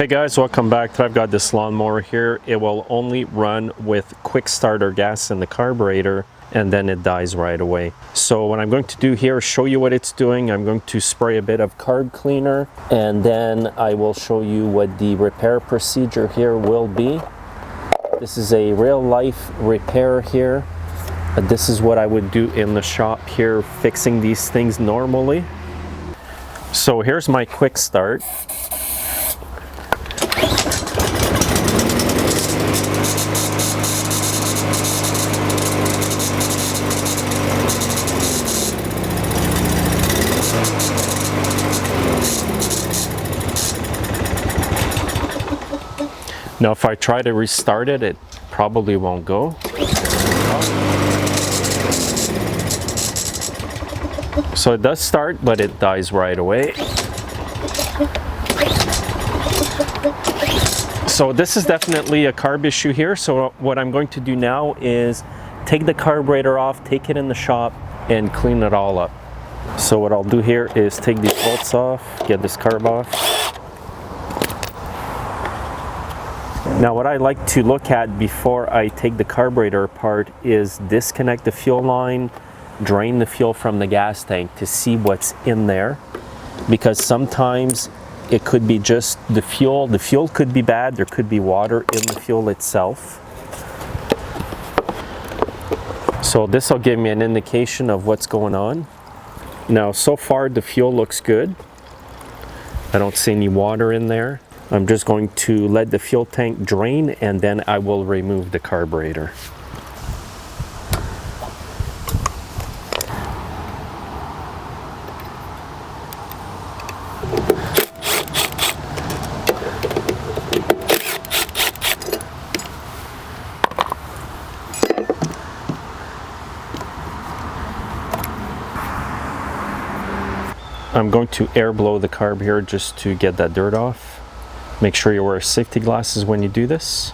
Hey guys, welcome back. I've got this lawnmower here. It will only run with quick starter gas in the carburetor and then it dies right away. So what I'm going to do here is show you what it's doing. I'm going to spray a bit of carb cleaner and then I will show you what the repair procedure here will be. This is a real life repair here. This is what I would do in the shop here, fixing these things normally. So here's my quick start. Now if I try to restart it, it probably won't go. So it does start, but it dies right away. So this is definitely a carb issue here. So what I'm going to do now is take the carburetor off, take it in the shop, and clean it all up. So what I'll do here is take these bolts off, get this carb off. Now what I like to look at before I take the carburetor apart is disconnect the fuel line, drain the fuel from the gas tank to see what's in there, because sometimes it could be just the fuel. The fuel could be bad, there could be water in the fuel itself. So this will give me an indication of what's going on. Now so far the fuel looks good. I don't see any water in there. I'm just going to let the fuel tank drain and then I will remove the carburetor. I'm going to air blow the carb here just to get that dirt off. Make sure you wear safety glasses when you do this.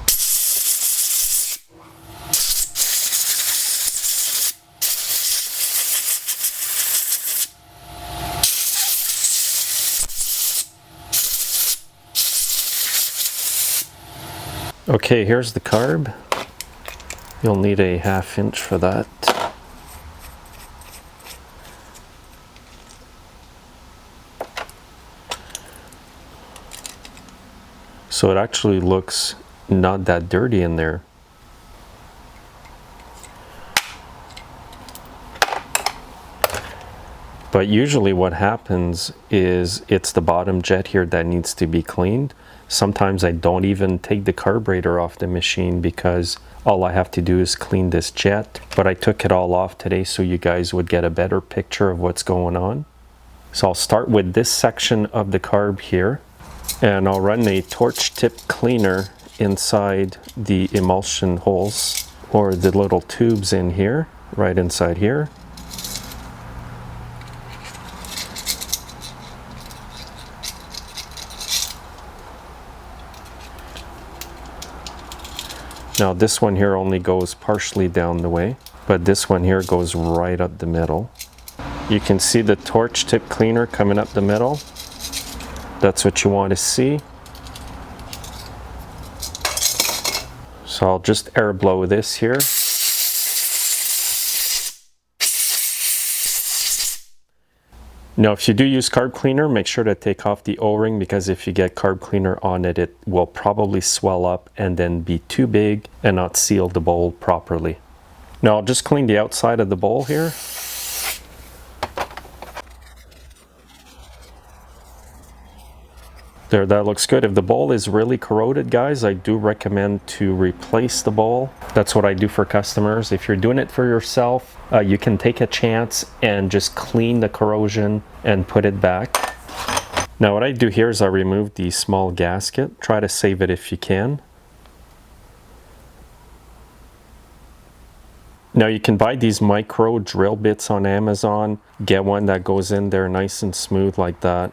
Okay, here's the carb. You'll need a 1/2 inch for that. So it actually looks not that dirty in there. But usually what happens is it's the bottom jet here that needs to be cleaned. Sometimes I don't even take the carburetor off the machine because all I have to do is clean this jet. But I took it all off today so you guys would get a better picture of what's going on. So I'll start with this section of the carb here. And I'll run a torch tip cleaner inside the emulsion holes, or the little tubes in here, right inside here. Now this one here only goes partially down the way, but this one here goes right up the middle. You can see the torch tip cleaner coming up the middle. That's what you want to see. So I'll just air blow this here. Now if you do use carb cleaner, make sure to take off the O-ring, because if you get carb cleaner on it, it will probably swell up and then be too big and not seal the bowl properly. Now I'll just clean the outside of the bowl here. There, that looks good. If the bowl is really corroded, guys, I do recommend to replace the bowl. That's what I do for customers. If you're doing it for yourself, you can take a chance and just clean the corrosion and put it back. Now what I do here is I remove the small gasket. Try to save it if you can. Now you can buy these micro drill bits on Amazon. Get one that goes in there nice and smooth like that.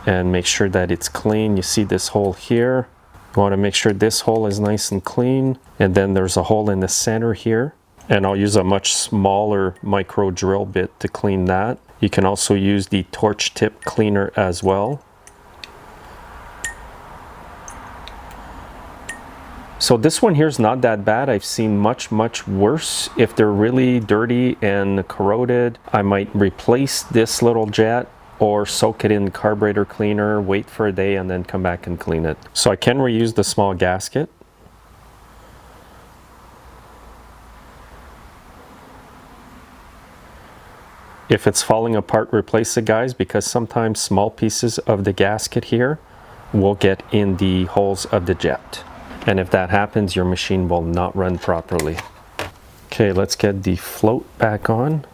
And make sure that it's clean. You see this hole here. You want to make sure this hole is nice and clean. And then there's a hole in the center here. And I'll use a much smaller micro drill bit to clean that. You can also use the torch tip cleaner as well. So this one here is not that bad. I've seen much worse. If they're really dirty and corroded, I might replace this little jet or soak it in carburetor cleaner, wait for a day, and then come back and clean it. So I can reuse the small gasket. If it's falling apart, replace it, guys, because sometimes small pieces of the gasket here will get in the holes of the jet. And if that happens, your machine will not run properly. Okay, let's get the float back on.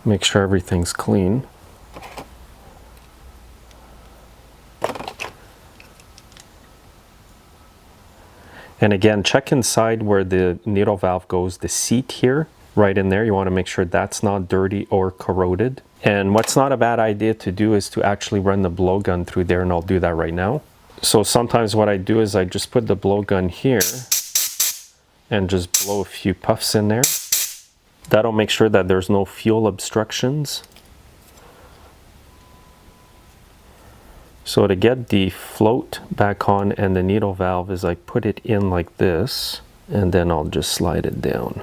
Make sure everything's clean. And again, check inside where the needle valve goes, the seat here, right in there. You want to make sure that's not dirty or corroded. And what's not a bad idea to do is to actually run the blowgun through there, and I'll do that right now. So sometimes what I do is I just put the blowgun here and just blow a few puffs in there. That'll make sure that there's no fuel obstructions. So to get the float back on and the needle valve is I put it in like this, and then I'll just slide it down.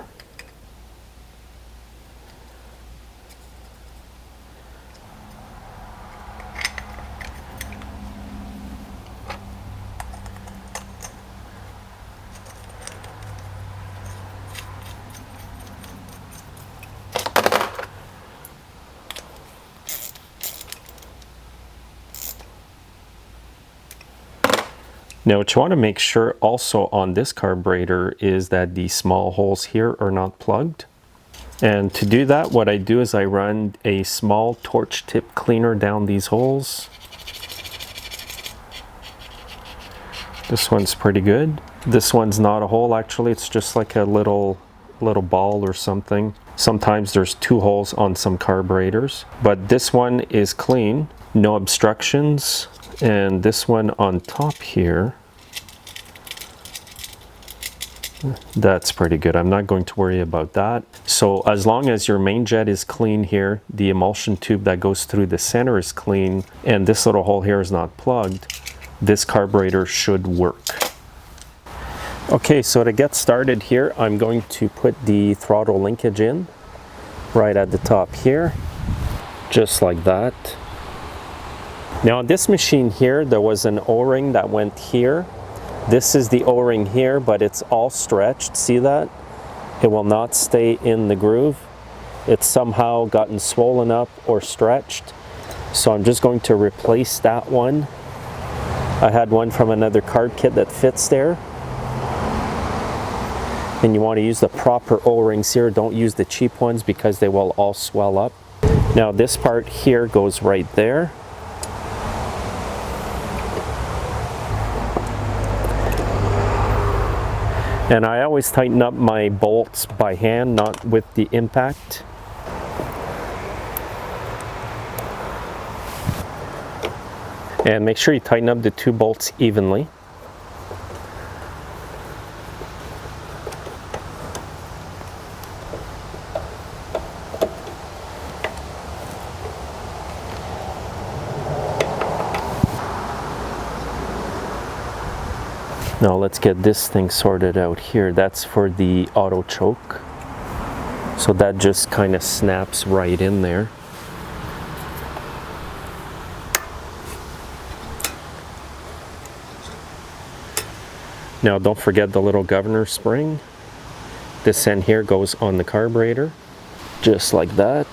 Now what you want to make sure also on this carburetor is that the small holes here are not plugged. And to do that, what I do is I run a small torch tip cleaner down these holes. This one's pretty good. This one's not a hole actually, it's just like a little ball or something. Sometimes there's 2 holes on some carburetors, but this one is clean, no obstructions. And this one on top here, that's pretty good. I'm not going to worry about that. So as long as your main jet is clean here, the emulsion tube that goes through the center is clean, and this little hole here is not plugged, this carburetor should work. Okay, so to get started here, I'm going to put the throttle linkage in right at the top here, just like that. Now on this machine here, there was an O-ring that went here. This is the O-ring here, but it's all stretched. See that? It will not stay in the groove. It's somehow gotten swollen up or stretched. So I'm just going to replace that one. I had one from another card kit that fits there. And you want to use the proper O-rings here. Don't use the cheap ones because they will all swell up. Now this part here goes right there. And I always tighten up my bolts by hand, not with the impact. And make sure you tighten up the 2 bolts evenly. Now let's get this thing sorted out here. That's for the auto choke. So that just kind of snaps right in there. Now don't forget the little governor spring. This end here goes on the carburetor, just like that.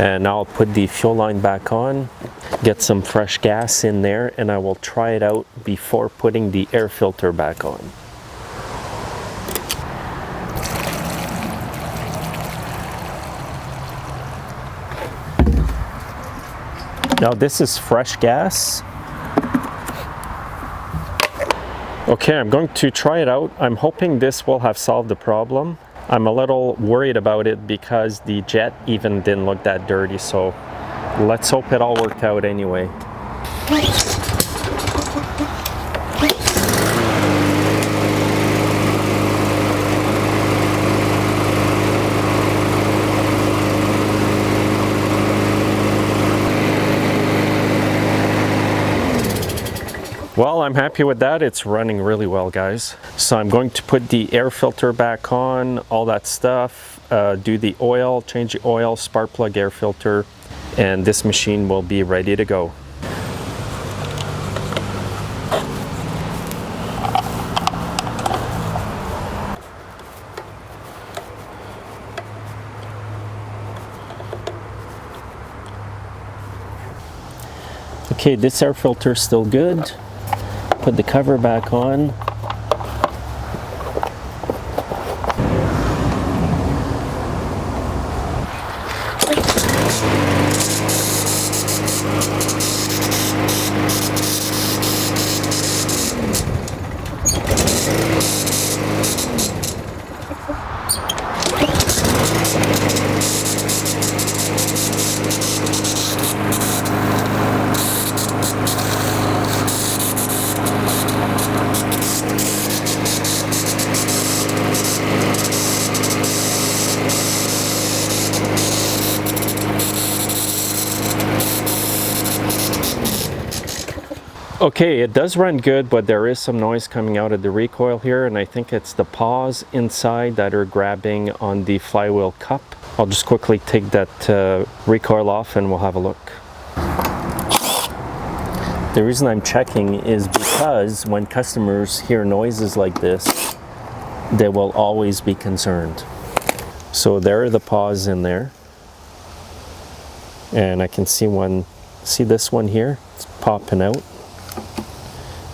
And now I'll put the fuel line back on, get some fresh gas in there, and I will try it out before putting the air filter back on. Now this is fresh gas. Okay, I'm going to try it out. I'm hoping this will have solved the problem. I'm a little worried about it because the jet even didn't look that dirty, so let's hope it all worked out anyway. Well, I'm happy with that. It's running really well, guys. So I'm going to put the air filter back on, all that stuff, do the oil, change the oil, spark plug, air filter, and this machine will be ready to go. Okay, this air filter is still good. Put the cover back on. Okay, it does run good, but there is some noise coming out of the recoil here, and I think it's the paws inside that are grabbing on the flywheel cup. I'll just quickly take that recoil off and we'll have a look. The reason I'm checking is because when customers hear noises like this, they will always be concerned. So there are the paws in there, and I can see this one here, it's popping out.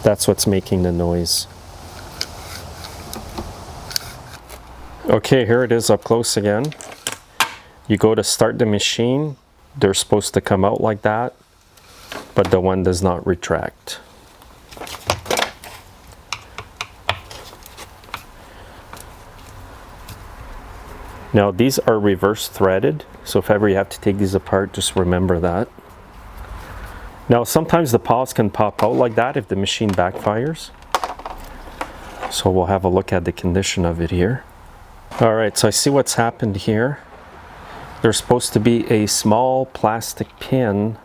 That's what's making the noise. Okay, here it is up close again. You go to start the machine, they're supposed to come out like that, but the one does not retract. Now these are reverse threaded, so if ever you have to take these apart, just remember that. Now sometimes the paws can pop out like that if the machine backfires. So we'll have a look at the condition of it here. Alright, so I see what's happened here. There's supposed to be a small plastic pin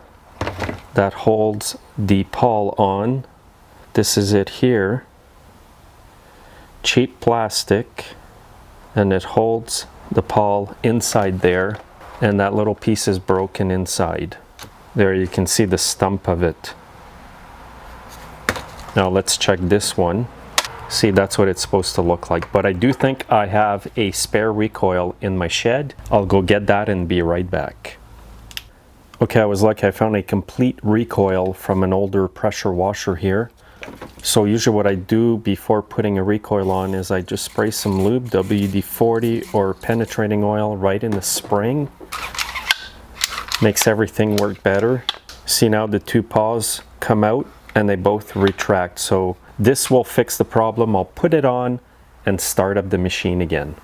that holds the pawl on. This is it here. Cheap plastic, and it holds the pawl inside there, and that little piece is broken inside. There you can see the stump of it. Now let's check this one. See, that's what it's supposed to look like. But I do think I have a spare recoil in my shed. I'll go get that and be right back. Okay, I was lucky. I found a complete recoil from an older pressure washer here. So usually what I do before putting a recoil on is I just spray some lube, WD-40 or penetrating oil right in the spring. Makes everything work better. See, now the two paws come out and they both retract. So this will fix the problem. I'll put it on and start up the machine again.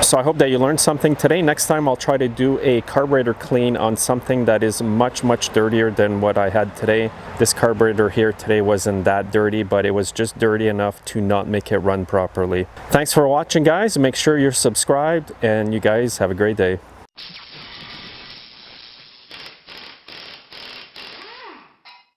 So I hope that you learned something today. Next time I'll try to do a carburetor clean on something that is much dirtier than what I had today. This carburetor here today wasn't that dirty, but it was just dirty enough to not make it run properly. Thanks for watching, guys. Make sure you're subscribed, and you guys have a great day.